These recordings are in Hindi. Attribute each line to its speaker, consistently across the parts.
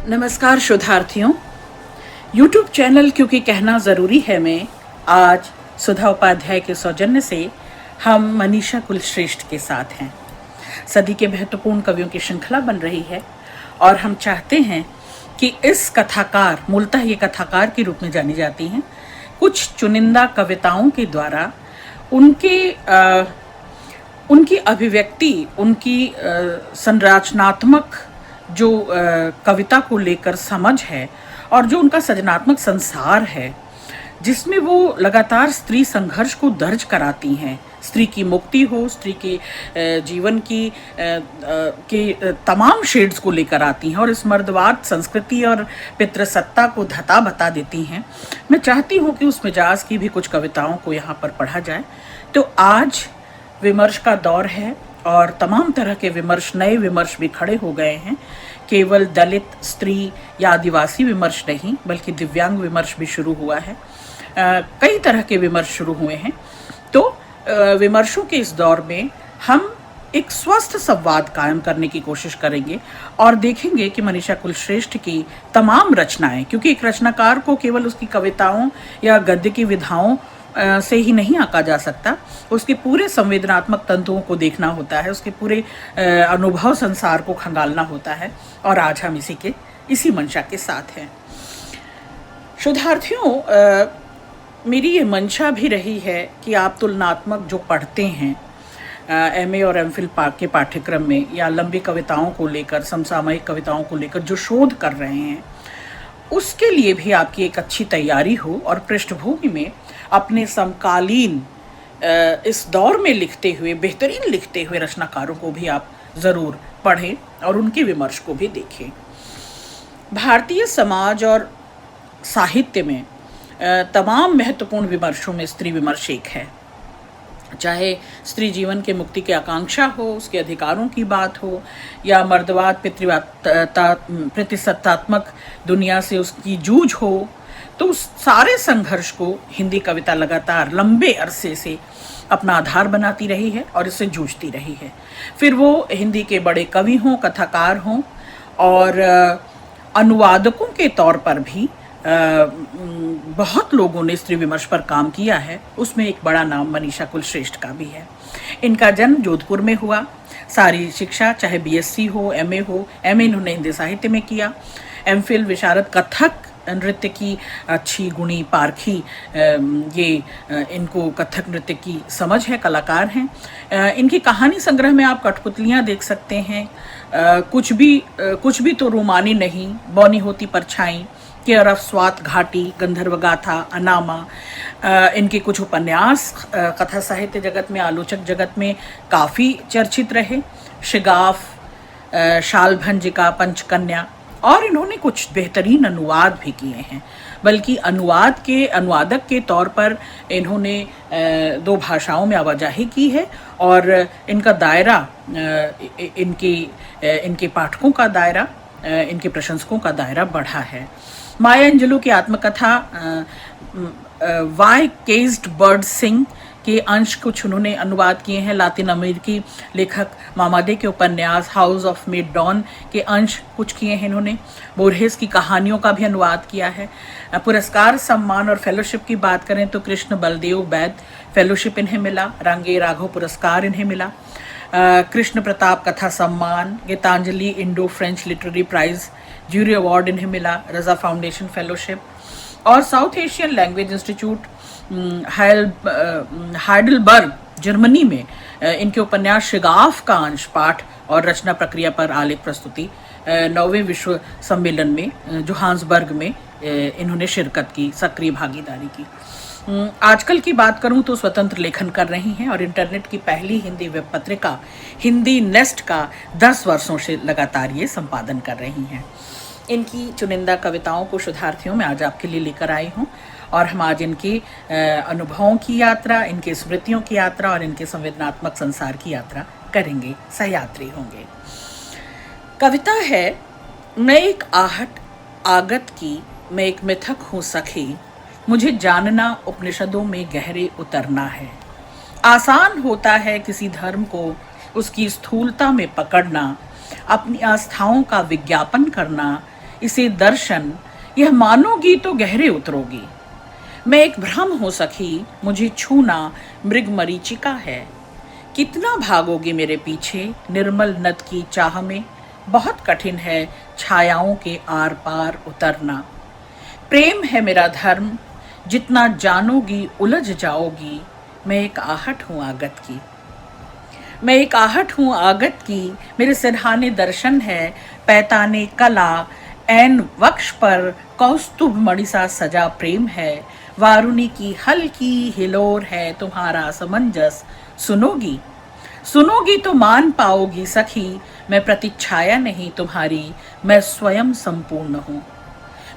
Speaker 1: नमस्कार शोधार्थियों। YouTube चैनल क्योंकि कहना ज़रूरी है में आज सुधा उपाध्याय के सौजन्य से हम मनीषा कुलश्रेष्ठ के साथ हैं। सदी के महत्वपूर्ण कवियों की श्रृंखला बन रही है और हम चाहते हैं कि इस कथाकार, मूलतः ये कथाकार के रूप में जानी जाती हैं, कुछ चुनिंदा कविताओं के द्वारा उनकी अभिव्यक्ति, उनकी संरचनात्मक जो कविता को लेकर समझ है और जो उनका सृजनात्मक संसार है, जिसमें वो लगातार स्त्री संघर्ष को दर्ज कराती हैं। स्त्री की मुक्ति हो, स्त्री के जीवन की के तमाम शेड्स को लेकर आती हैं और इस मर्दवाद संस्कृति और पितृसत्ता को धता बता देती हैं। मैं चाहती हूँ कि उस मिजाज की भी कुछ कविताओं को यहाँ पर पढ़ा जाए। तो आज विमर्श का दौर है और तमाम तरह के विमर्श, नए विमर्श भी खड़े हो गए हैं। केवल दलित, स्त्री या आदिवासी विमर्श नहीं, बल्कि दिव्यांग विमर्श भी शुरू हुआ है। कई तरह के विमर्श शुरू हुए हैं। तो विमर्शों के इस दौर में हम एक स्वस्थ संवाद कायम करने की कोशिश करेंगे और देखेंगे कि मनीषा कुलश्रेष्ठ की तमाम रचनाएं, क्योंकि एक रचनाकार को केवल उसकी कविताओं या गद्य की विधाओं से ही नहीं आंका जा सकता, उसके पूरे संवेदनात्मक तंतुओं को देखना होता है, उसके पूरे अनुभव संसार को खंगालना होता है। और आज हम इसी मंशा के साथ हैं। शोधार्थियों, मेरी ये मंशा भी रही है कि आप तुलनात्मक जो पढ़ते हैं एमए और एमफिल के पाठ्यक्रम में, या लंबी कविताओं को लेकर, समसामयिक कविताओं को लेकर जो शोध कर रहे हैं, उसके लिए भी आपकी एक अच्छी तैयारी हो और पृष्ठभूमि में अपने समकालीन इस दौर में लिखते हुए, बेहतरीन लिखते हुए रचनाकारों को भी आप ज़रूर पढ़ें और उनके विमर्श को भी देखें। भारतीय समाज और साहित्य में तमाम महत्वपूर्ण विमर्शों में स्त्री विमर्श एक है। चाहे स्त्री जीवन के मुक्ति की आकांक्षा हो, उसके अधिकारों की बात हो, या मर्दवाद, प्रतिसत्तात्मक दुनिया से उसकी जूझ हो, तो उस सारे संघर्ष को हिंदी कविता लगातार लंबे अरसे से अपना आधार बनाती रही है और इससे जूझती रही है। फिर वो हिंदी के बड़े कवि हों, कथाकार हों, और अनुवादकों के तौर पर भी बहुत लोगों ने स्त्री विमर्श पर काम किया है। उसमें एक बड़ा नाम मनीषा कुलश्रेष्ठ का भी है। इनका जन्म जोधपुर में हुआ। सारी शिक्षा, चाहे बीएससी हो, एमए हो, एमए इन्होंने हिंदी साहित्य में किया। एमफिल विशारद कथक नृत्य की अच्छी गुणी पारखी, इनको कथक नृत्य की समझ है, कलाकार हैं। इनकी कहानी संग्रह में आप कठपुतलियाँ देख सकते हैं। कुछ भी तो रोमानी नहीं, बौनी होती परछाई, केयर ऑफ स्वात घाटी, गंधर्व गाथा, अनामा। इनके कुछ उपन्यास कथा साहित्य जगत में, आलोचक जगत में काफ़ी चर्चित रहे। शिगाफ, शालभंजिका, पंचकन्या, और इन्होंने कुछ बेहतरीन अनुवाद भी किए हैं। बल्कि अनुवादक के तौर पर इन्होंने 2 भाषाओं में आवाजाही की है और इनका दायरा, इनके पाठकों का दायरा, इनके प्रशंसकों का दायरा बढ़ा है। माया एंजेलो की आत्मकथा वाई केज्ड बर्ड सिंग के अंश कुछ उन्होंने अनुवाद किए हैं। लातिन अमेरिकी लेखक मामादे के उपन्यास हाउस ऑफ मेड डॉन के अंश कुछ किए हैं इन्होंने। बोरहेस की कहानियों का भी अनुवाद किया है। पुरस्कार, सम्मान और फेलोशिप की बात करें तो कृष्ण बलदेव बैद फेलोशिप इन्हें मिला, रंगे राघव पुरस्कार इन्हें मिला, Krishna Pratap Katha Samman, Gitanjali Indo French literary prize jury award इन्हें मिला, रजा फाउंडेशन फेलोशिप, और South Asian language institute Heidelberg Germany में इनके उपन्यास शिगाफ का अंश पाठ और रचना प्रक्रिया पर आलेख प्रस्तुति 9वें विश्व सम्मेलन में जोहान्सबर्ग में इन्होंने शिरकत की, सक्रिय भागीदारी की। आजकल की बात करूं तो स्वतंत्र लेखन कर रही हैं और इंटरनेट की पहली हिंदी वेब पत्रिका हिंदी नेस्ट का 10 वर्षों से लगातार ये संपादन कर रही हैं। इनकी चुनिंदा कविताओं को शोधार्थियों में आज आपके लिए लेकर आई हूँ और हम आज इनके अनुभवों की यात्रा, इनके स्मृतियों की यात्रा और इनके संवेदनात्मक संसार की यात्रा करेंगे, सहयात्री होंगे। कविता है, मैं एक आहट आगत की, मैं एक मिथक हूँ सखी, मुझे जानना उपनिषदों में गहरे उतरना है। आसान होता है किसी धर्म को उसकी स्थूलता में पकड़ना, अपनी आस्थाओं का विज्ञापन करना, इसे दर्शन, यह मानोगी तो गहरे उतरोगी। मैं एक भ्रम हो सखी, मुझे छूना मृग मरीचिका है। कितना भागोगे मेरे पीछे निर्मल नद की चाह में, बहुत कठिन है छायाओं के आर पार उतरना। प्रेम है मेरा धर्म, जितना जानोगी उलझ जाओगी। मैं एक आहट हूँ आगत की, मैं एक आहट हूँ आगत की। मेरे सिरहाने दर्शन है, पैताने कला, ऐन वक्ष पर कौस्तुभ मणि सा सजा प्रेम है। वारुणी की हल्की हिलोर है तुम्हारा समंजस, सुनोगी सुनोगी तो मान पाओगी सखी। मैं प्रतिच्छाया नहीं तुम्हारी, मैं स्वयं संपूर्ण हूँ।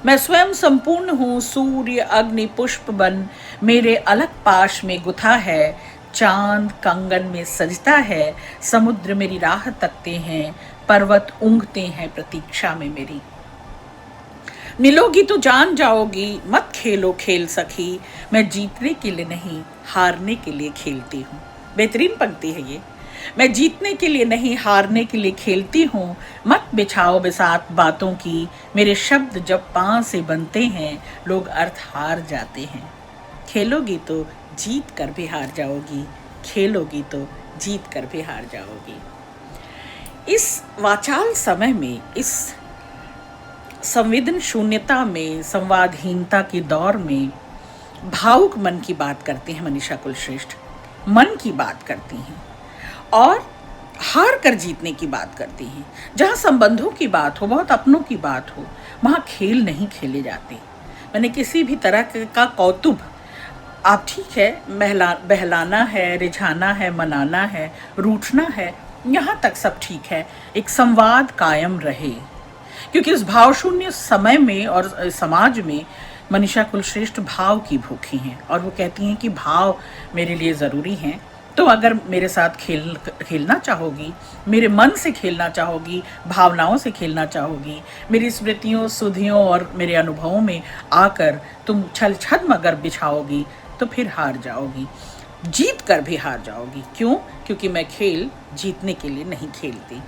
Speaker 1: मैं स्वयं संपूर्ण हूँ, सूर्य अग्नि पुष्प बन मेरे अलग पाश में गुथा है। चांद कंगन में सजता है, समुद्र मेरी राह तकते हैं, पर्वत ऊँघते हैं प्रतीक्षा में मेरी। मिलोगी तो जान जाओगी, मत खेलो खेल सखी। मैं जीतने के लिए नहीं हारने के लिए खेलती हूँ। बेहतरीन पंक्ति है ये। मैं जीतने के लिए नहीं हारने के लिए खेलती हूँ। मत बिछाओ बिसात बातों की, मेरे शब्द जब पाँव से बनते हैं लोग अर्थ हार जाते हैं। खेलोगी तो जीत कर भी हार जाओगी, खेलोगी तो जीत कर भी हार जाओगी। इस वाचाल समय में, इस संवेदन शून्यता में, संवादहीनता के दौर में भावुक मन की बात करते हैं मनीषा कुलश्रेष्ठ। मन की बात करती हैं और हार कर जीतने की बात करती हैं। जहाँ संबंधों की बात हो, बहुत अपनों की बात हो, वहाँ खेल नहीं खेले जाते। मैंने किसी भी तरह का कौतुक, आप ठीक है बहलाना है, रिझाना है, मनाना है, रूठना है, यहाँ तक सब ठीक है, एक संवाद कायम रहे। क्योंकि इस भावशून्य समय में और समाज में मनीषा कुलश्रेष्ठ भाव की भूखी हैं और वो कहती हैं कि भाव मेरे लिए ज़रूरी हैं। तो अगर मेरे साथ खेलना चाहोगी, मेरे मन से खेलना चाहोगी, भावनाओं से खेलना चाहोगी, मेरी स्मृतियों, सुधियों और मेरे अनुभवों में आकर तुम छल छद्म अगर बिछाओगी तो फिर हार जाओगी, जीत कर भी हार जाओगी। क्यों? क्योंकि मैं खेल जीतने के लिए नहीं खेलती।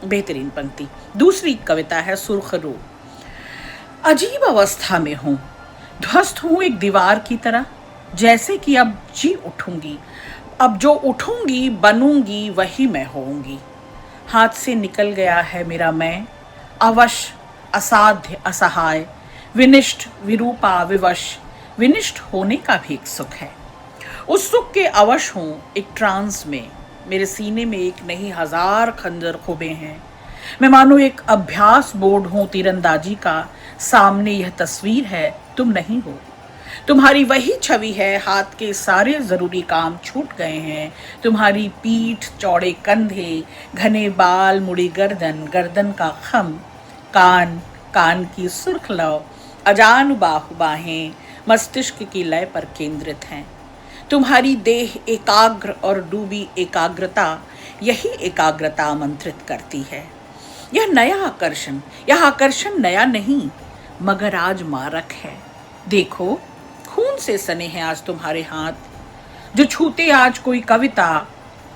Speaker 1: बेहतरीन पंक्ति। दूसरी कविता है सुर्खरू। अजीब अवस्था में हूँ, ध्वस्त हूँ एक दीवार की तरह, जैसे कि अब जी उठूंगी, अब जो उठूंगी बनूंगी वही मैं होऊंगी। हाथ से निकल गया है मेरा मैं, अवश असाध्य असहाय, विनिष्ट विरूपा विवश। विनिष्ट होने का भी एक सुख है, उस सुख के अवश हूँ एक ट्रांस में। मेरे सीने में एक नहीं हजार खंजर खुबे हैं। मैं मानो एक अभ्यास बोर्ड हूँ तीरंदाजी का, सामने यह तस्वीर है तुम नहीं हो। तुम्हारी वही छवि है, हाथ के सारे जरूरी काम छूट गए हैं। तुम्हारी पीठ, चौड़े कंधे, घने बाल, मुड़ी गर्दन, गर्दन का खम, कान, कान की सुर्ख लौ, अजान बाहु बाहें मस्तिष्क की लय पर केंद्रित हैं। तुम्हारी देह एकाग्र और डूबी एकाग्रता, यही एकाग्रता आमंत्रित करती है। यह आकर्षण नया नहीं मगर आज मारक है। देखो खून से सने हैं आज तुम्हारे हाथ, जो छूते आज कोई कविता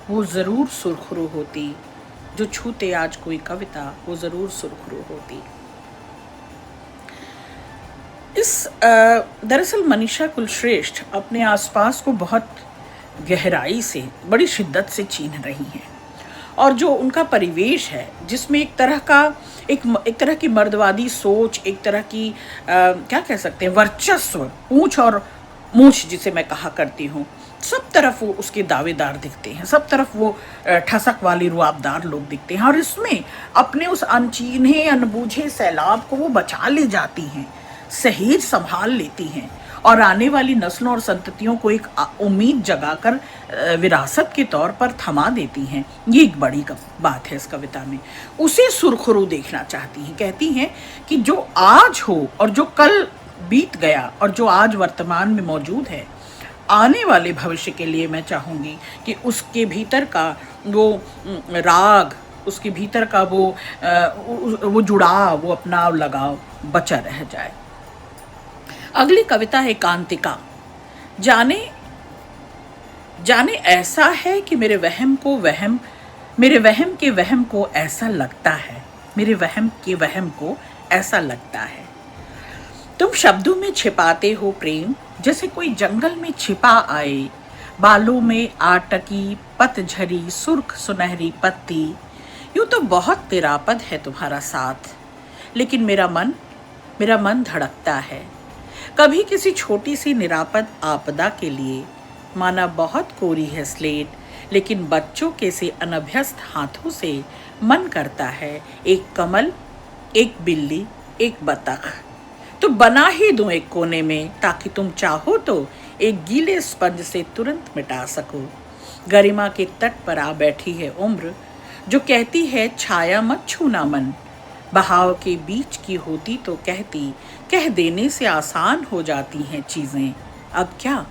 Speaker 1: वो जरूर सुर्खरू होती। जो छूते आज कोई कविता वो जरूर सुर्खरू होती। दरअसल मनीषा कुलश्रेष्ठ अपने आसपास को बहुत गहराई से, बड़ी शिद्दत से चीन रही हैं और जो उनका परिवेश है जिसमें एक तरह की मर्दवादी सोच, एक तरह की क्या कह सकते हैं, वर्चस्व, ऊंच और मूछ जिसे मैं कहा करती हूँ, सब तरफ वो उसके दावेदार दिखते हैं, सब तरफ वो ठसक वाले रुआबदार लोग दिखते हैं और इसमें अपने उस अनचीन्हे अनबूझे सैलाब को वो बचा ले जाती हैं, सहेज संभाल लेती हैं और आने वाली नस्लों और संततियों को एक उम्मीद जगाकर विरासत के तौर पर थमा देती हैं। ये एक बड़ी बात है इस कविता में। उसे सुर्खरू देखना चाहती हैं। कहती हैं कि जो आज हो और जो कल बीत गया और जो आज वर्तमान में मौजूद है, आने वाले भविष्य के लिए मैं चाहूँगी कि उसके भीतर का वो राग, उसके भीतर का वो जुड़ाव, वो अपना लगाव बचा रह जाए। अगली कविता है कांतिका। जाने ऐसा है कि मेरे वहम के वहम को ऐसा लगता है, मेरे वहम के वहम को ऐसा लगता है। तुम शब्दों में छिपाते हो प्रेम, जैसे कोई जंगल में छिपा आए, बालों में आटकी पतझरी सुर्ख सुनहरी पत्ती। यूं तो बहुत निरापद है तुम्हारा साथ, लेकिन मेरा मन धड़कता है। कभी किसी छोटी सी निरापद आपदा के लिए, माना बहुत कोरी है स्लेट, लेकिन बच्चों के से अनभ्यस्त हाथों से मन करता है एक कमल, एक बिल्ली, एक बतख तो बना ही दूं एक कोने में, ताकि तुम चाहो तो एक गीले स्पंज से तुरंत मिटा सको। गरिमा के तट पर आ बैठी है उम्र, जो कहती है छाया मत छूना मन। बहाव के बीच की होती तो कहती, कह देने से आसान हो जाती हैं चीजें। अब क्या,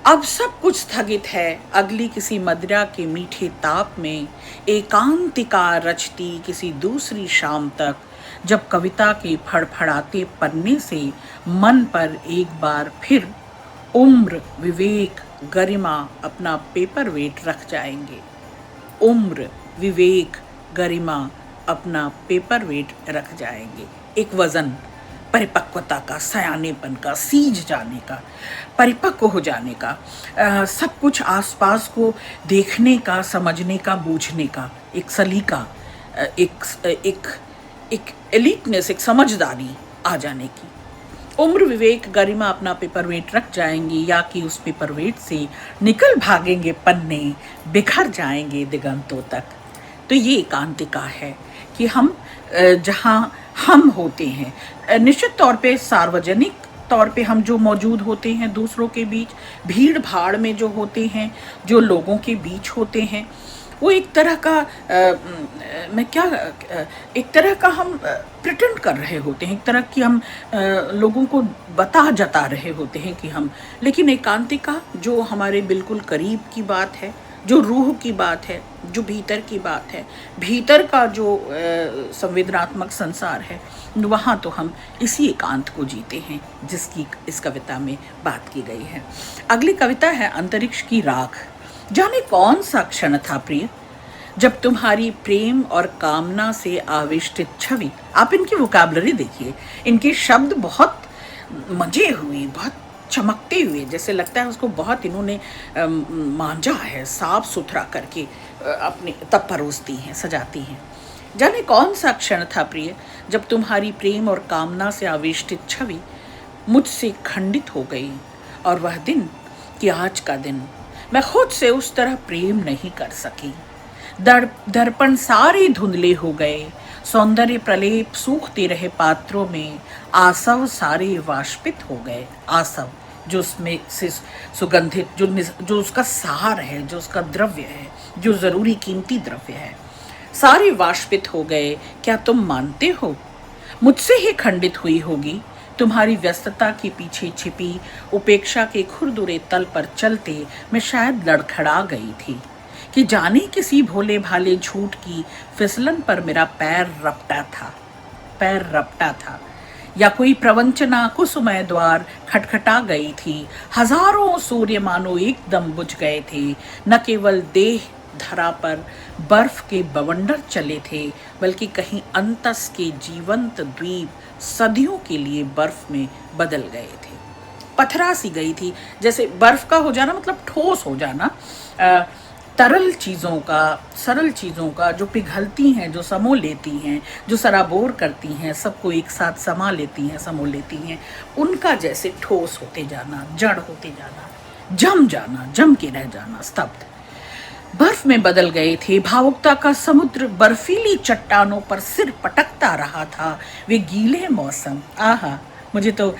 Speaker 1: अब सब कुछ स्थगित है। अगली किसी मदिरा के मीठे ताप में एकांतिका रचती किसी दूसरी शाम तक, जब कविता के फड़फड़ाते पन्ने से मन पर एक बार फिर उम्र, विवेक, गरिमा अपना पेपर वेट रख जाएंगे। उम्र, विवेक, गरिमा अपना पेपर वेट रख जाएंगे। एक वजन, परिपक्वता का, सयानेपन का, सीज जाने का, परिपक्व हो जाने का, सब कुछ आसपास को देखने का, समझने का, बूझने का, एक सलीका, एक एलिटनेस, एक समझदारी आ जाने की। उम्र, विवेक, गरिमा अपना पेपर वेट रख जाएंगे, या कि उस पेपर वेट से निकल भागेंगे पन्ने, बिखर जाएंगे दिगंतों तक। तो ये एकांतिका है कि हम जहाँ हम होते हैं, निश्चित तौर पे सार्वजनिक तौर पे हम जो मौजूद होते हैं दूसरों के बीच, भीड़ भाड़ में जो होते हैं, जो लोगों के बीच होते हैं, वो एक तरह का एक तरह का हम प्रिटेंड कर रहे होते हैं, एक तरह की हम लोगों को जता रहे होते हैं कि हम। लेकिन एकांतिका जो हमारे बिल्कुल करीब की बात है, जो रूह की बात है, जो भीतर की बात है, भीतर का जो संवेदनात्मक संसार है, वहाँ तो हम इसी एकांत को जीते हैं जिसकी इस कविता में बात की गई है। अगली कविता है अंतरिक्ष की राख। जाने कौन सा क्षण था प्रिय, जब तुम्हारी प्रेम और कामना से आविष्टित छवि, आप इनकी वोकैबुलरी देखिए, इनके शब्द बहुत मजे हुए, बहुत चमकते हुए, जैसे लगता है उसको बहुत इन्होंने मांझा है, साफ सुथरा करके अपने तब परोसती हैं, सजाती हैं। जाने कौन सा क्षण था प्रिय, जब तुम्हारी प्रेम और कामना से आविष्टित छवि मुझसे खंडित हो गई, और वह दिन कि आज का दिन मैं खुद से उस तरह प्रेम नहीं कर सकी। दर्पण सारे धुंधले हो गए, सौंदर्य प्रलेप सूखते रहे पात्रों में, आसव सारे वाष्पित हो गए। आसव जो उसमें से सुगंधित, जो उसका सार है, जो उसका द्रव्य है, जो जरूरी कीमती द्रव्य है, सारे वाष्पित हो गए। क्या तुम मानते हो मुझसे ही खंडित हुई होगी? तुम्हारी व्यस्तता के पीछे छिपी उपेक्षा के खुरदुरे तल पर चलते मैं शायद लड़खड़ा गई थी कि जाने किसी भोले भाले झूठ की फिसलन पर मेरा पैर रपटा था, या कोई प्रवंचना कुसुमय द्वार खटखटा गई थी। हजारों सूर्य मानो एकदम बुझ गए थे। न केवल देह धरा पर बर्फ के बवंडर चले थे, बल्कि कहीं अंतस के जीवंत द्वीप सदियों के लिए बर्फ में बदल गए थे। पथरा सी गई थी, जैसे बर्फ का हो जाना मतलब ठोस हो जाना, तरल चीज़ों का, सरल चीज़ों का, जो पिघलती हैं, जो समो लेती हैं, जो सराबोर करती हैं, सबको एक साथ समा लेती हैं, समो लेती हैं, उनका जैसे ठोस होते जाना, जड़ होते जाना, जम के रह जाना, स्तब्ध बर्फ में बदल गए थे। भावुकता का समुद्र बर्फीली चट्टानों पर सिर पटकता रहा था। वे गीले मौसम, आहा, मुझे तो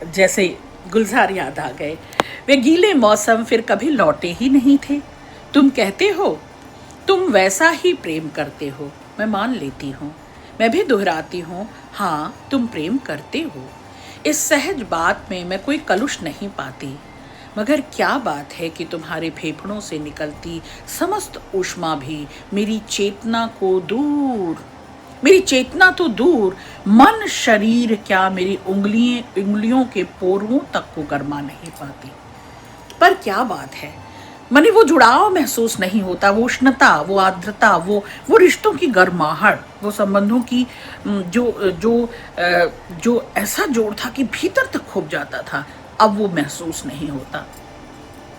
Speaker 1: जैसे गुलजार याद आ गए। वे गीले मौसम फिर कभी लौटे ही नहीं थे। तुम कहते हो तुम वैसा ही प्रेम करते हो, मैं मान लेती हूँ, मैं भी दोहराती हूँ, हाँ तुम प्रेम करते हो। इस सहज बात में मैं कोई कलुष नहीं पाती, मगर क्या बात है कि तुम्हारे फेफड़ों से निकलती समस्त ऊष्मा भी मेरी चेतना तो दूर, मन शरीर क्या मेरी उंगलियों के पोरों तक को गरमा नहीं पाती। पर क्या बात है, माने वो जुड़ाव महसूस नहीं होता, वो उष्णता, वो आर्द्रता, वो रिश्तों की गर्माहट, वो संबंधों की जो जो जो ऐसा जोड़ था कि भीतर तक खुब जाता था, अब वो महसूस नहीं होता।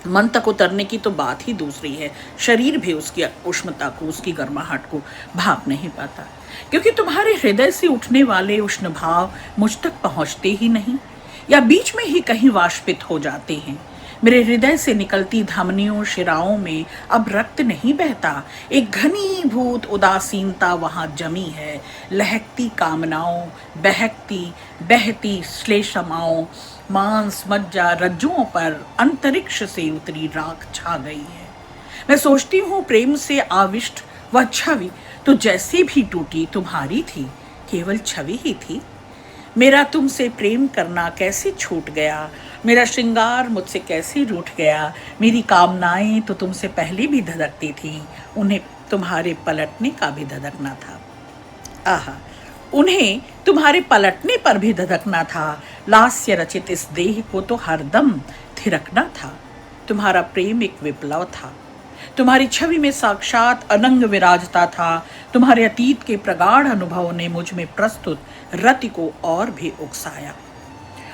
Speaker 1: मन तक उतरने की तो बात ही दूसरी है, शरीर भी उसकी उष्णता को, उसकी गर्माहट को भाप नहीं पाता, क्योंकि तुम्हारे हृदय से उठने वाले उष्ण भाव मुझ तक पहुंचते ही नहीं, या बीच में ही कहीं वाष्पित हो जाते हैं। मेरे हृदय से निकलती धमनियों शिराओं में अब रक्त नहीं बहता, एक घनीभूत उदासीनता वहां जमी है। लहकती कामनाओं, बहकती बहती श्लेषमाओं, मांस मज्जा रज्जुओं पर अंतरिक्ष से उतरी राख छा गई है। मैं सोचती हूँ प्रेम से आविष्ट वह छवि तो जैसी भी टूटी तुम्हारी थी, केवल छवि ही थी। मेरा तुमसे प्रेम करना कैसे छूट गया, मेरा श्रृंगार मुझसे कैसे रूठ गया। मेरी कामनाएं तो तुमसे पहले भी धधकती थी, उन्हें तुम्हारे पलटने का भी धधकना था। आहा, उन्हें तुम्हारे पलटने पर भी धधकना था। लास्य रचित इस देह को तो हरदम थिरकना था। तुम्हारा प्रेम एक विप्लव था, तुम्हारी छवि में साक्षात अनंग विराजता था। तुम्हारे अतीत के प्रगाढ़ अनुभव ने मुझ में प्रस्तुत रति को और भी उकसाया।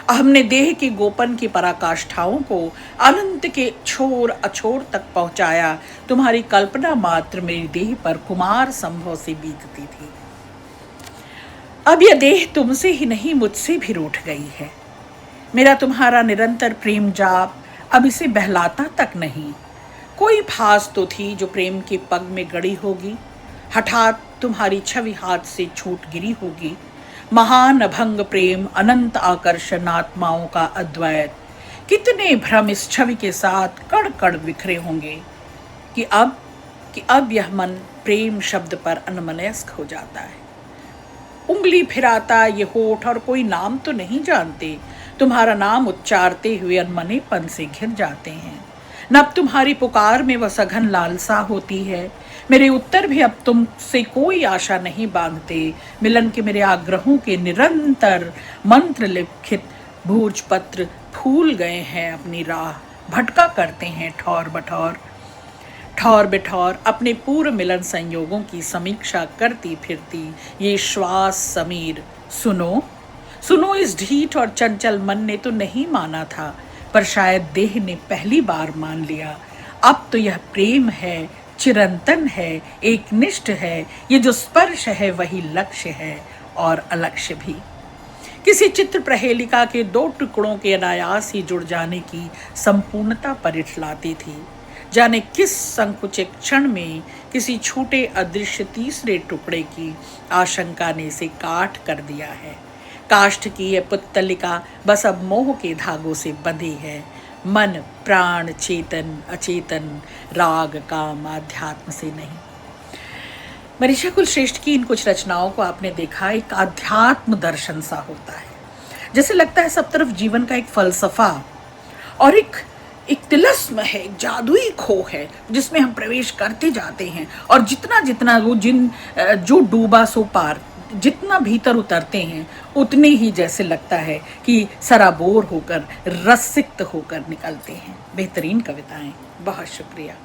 Speaker 1: हमने देह के गोपन की पराकाष्ठाओं को अनंत के छोर अछोर तक पहुंचाया। तुम्हारी कल्पना मात्र मेरी देह पर कुमार संभव से बीतती थी। अब यह देह तुमसे ही नहीं, मुझसे भी रूठ गई है। मेरा तुम्हारा निरंतर प्रेम जाप अब इसे बहलाता तक नहीं। कोई फास तो थी जो प्रेम के पग में गड़ी होगी, हठात तुम्हारी छवि हाथ से छूट गिरी होगी। महान अभंग प्रेम, अनंत आकर्षण, आत्माओं का अद्वैत, कितने भ्रम इस छवि के साथ कड़ कड़ बिखरे होंगे कि अब यह मन प्रेम शब्द पर अन्मनस्क हो जाता है। उंगली फिराता ये होठ और कोई नाम तो नहीं जानते, तुम्हारा नाम उच्चारते हुए अनमनेपन से घिर जाते हैं। न अब तुम्हारी पुकार में वह सघन लालसा होती है। मेरे उत्तर भी अब तुमसे कोई आशा नहीं बांधते। मिलन के मेरे आग्रहों के निरंतर मंत्र लिखित भूर्ज पत्र फूल गए हैं, अपनी राह भटका करते हैं ठौर बठौर। ठौर बिठौर अपने पूर्व मिलन संयोगों की समीक्षा करती फिरती ये श्वास समीर, सुनो सुनो इस ढीठ और चंचल मन ने तो नहीं माना था, पर शायद देह ने पहली बार मान लिया। अब तो यह प्रेम है, चिरंतन है, एकनिष्ठ है। ये जो स्पर्श है वही लक्ष्य है और अलक्ष्य भी। किसी चित्र प्रहेलिका के दो टुकड़ों के अनायास ही जुड़ जाने की संपूर्णता पर इठलाती थी। जाने किस संकुचित क्षण में किसी छूटे अदृश्य तीसरे टुकड़े की आशंका ने इसे काट कर दिया है। काष्ठ की यह पुत्तलिका बस अब मोह के धागों से बंधी है। मन, प्राण, चेतन, अचेतन, राग, काम, आध्यात्म से नहीं। मनीषा कुलश्रेष्ठ की इन कुछ रचनाओं को आपने देखा, एक आध्यात्म दर्शन सा होता है। जैसे लगता है सब तरफ जीवन का एक फलसफा और एक तिलस्म है, एक जादुई खो है जिसमें हम प्रवेश करते जाते हैं, और जितना वो जो डूबा सो पार, जितना भीतर उतरते हैं उतने ही जैसे लगता है कि सराबोर होकर, रसिक्त होकर निकलते हैं। बेहतरीन कविताएं, बहुत शुक्रिया।